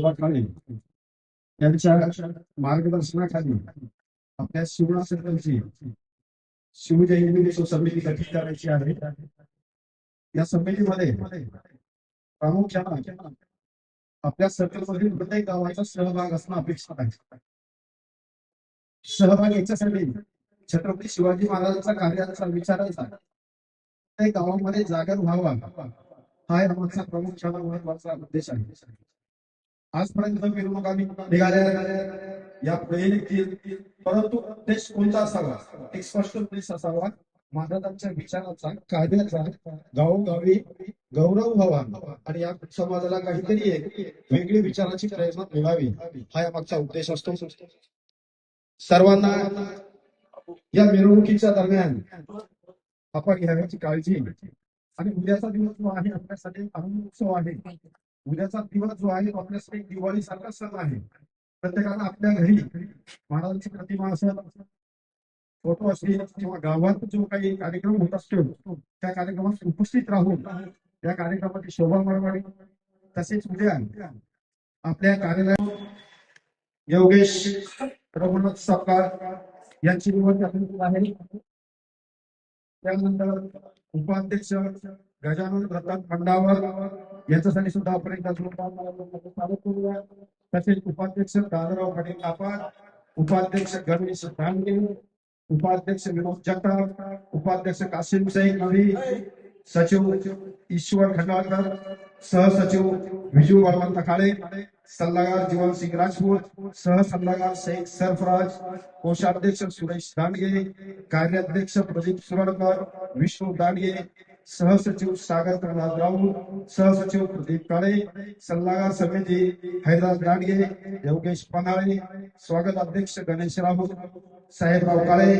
शोभा काळे यांच्या मार्गदर्शनाखाली आपल्या शिवणा सर्कलची शिवजयंती समिती गठीत करायची आहे। या समितीमध्ये प्रामुख्याने आपल्या सर्कलमधील प्रत्येक गावाचा सहभाग असणं अपेक्षित आहे। सहभाग याच्यासाठी छत्रपती शिवाजी महाराजांचा कार्याचा विचारांचा प्रत्येक गावामध्ये जागर व्हावा हा आमचा प्रामुख्याने महत्वाचा उद्देश आहे। आजपर्यंत मिरवणुका निघाल्या या पुढे, परंतु उद्देश कोणता असावा, एक स्पष्ट उद्देश असावा, महाराजांच्या विचाराचा कार्याचा गावोगावी गौरव व्हावा आणि या समाजाला काहीतरी एक वेगळी विचाराची प्रेरणा मिळावी हा मागचा उद्देश असतो। सर्वांना या मिरवणुकीच्या दरम्यान आपण घ्यायची काळजी आणि उद्याचा दिवस जो आहे आपल्यासाठी आनंद उत्सव आहे। उद्याचा दिवस जो आहे आपल्यासाठी दिवाळी सारखा सण आहे। प्रत्येकाला आपल्या घरी महाराजांची प्रतिमा असेल, फोटो असतील किंवा गावात जो काही कार्यक्रम होत असतो त्या कार्यक्रमात उपस्थित राहून या कार्यक्रमाची शोभा वाढवावी। तसेच उद्या आपल्या कार्यालयात योगेश रघुनाथ सपकाळ यांची निवड झालेली आहे। त्यानंतर उपाध्यक्ष गजानन रतन खंडावर यांच्यासाठी सुद्धा आपण एकदा चालू करूया। तसेच उपाध्यक्ष दादाराव पाटील कापाड, उपाध्यक्ष गणेश धांडगे, उपाध्यक्ष विनोद जगताप, उपाध्यक्ष कासिम शेख नवी, सचिव ईश्वर खंडाळकर, सहसचिव विजू बळवंत काळे, सल्लागार जीवन सिंग राजपूत, सहसल्लागार शेख सरफराज, कोषाध्यक्ष सुरेश दांडगे, कार्याध्यक्ष प्रदीप सुरडकर, विष्णू दांडगे, सहसचिव सागर प्रल्हाद राऊत, सहसचिव प्रदीप काळे, सल्लागार समिती हैदराबाद दांडगे, योगेश पन्हाळे, स्वागत अध्यक्ष गणेश राऊत, साहेबराव काळे।